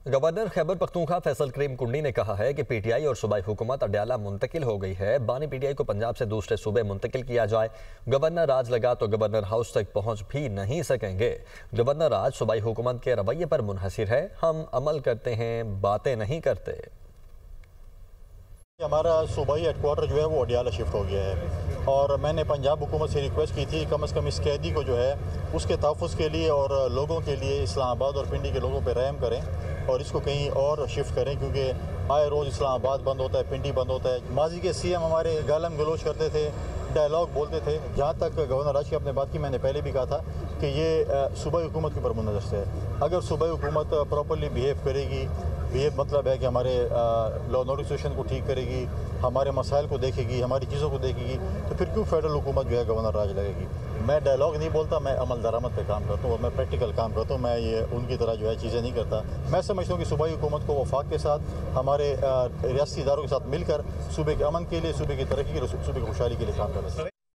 Governor Khyber Pakhtunkhwa Faisal करीम कुंडी ने कहा है कि पीटीआई और सूबाई हुकूमत अडयाला मुंतकिल हो गई है। बानी पीटीआई को पंजाब से दूसरे सूबे मुंतकिल किया जाए। गवर्नर राज लगा तो गवर्नर हाउस तक पहुंच भी नहीं सकेंगे। गवर्नर राज सूबाई हुकूमत के रवैये पर मुनहसिर है। हम अमल करते हैं, बातें नहीं करते। हमारा सूबाई हेडक्वार्टर जो है वो अडयाला शिफ्ट हो गया है और मैंने पंजाब हुकूमत से रिक्वेस्ट की थी कम से कम इस कैदी को जो है उसके तहफ़्फ़ुज़ के लिए और लोगों के लिए इस्लामाबाद और पिंडी के लोगों पर रहम करें और इसको कहीं और शिफ्ट करें, क्योंकि आए रोज़ इस्लामाबाद बंद होता है, पिंडी बंद होता है। माजी के सीएम हमारे गालम गलोच करते थे, डायलॉग बोलते थे। जहाँ तक गवर्नर राज की आपने बात की, मैंने पहले भी कहा था कि ये सूबाई हुकूमत के ऊपर मुनहसर है। अगर सूबाई हुकूमत प्रॉपरली बिहेव करेगी, बिहेव मतलब है कि हमारे लॉ एंड ऑर्डर सिचुएशन को ठीक करेगी, हमारे मसाइल को देखेगी, हमारी चीज़ों को देखेगी, तो फिर क्यों फेडरल हुकूमत जो है गवर्नर राज लगेगी। मैं डायलॉग नहीं बोलता, मैं अमल दरामद पे काम करता हूँ और मैं प्रैक्टिकल काम करता हूँ। मैं ये उनकी तरह जो है चीज़ें नहीं करता। मैं समझता हूँ कि सूबाई हुकूमत को वफाक के साथ, हमारे रियासती इदारों के साथ मिलकर सूबे के अमन के लिए, सूबे की तरक्की के लिए, सूबे की खुशहाली के लिए काम करना चाहिए।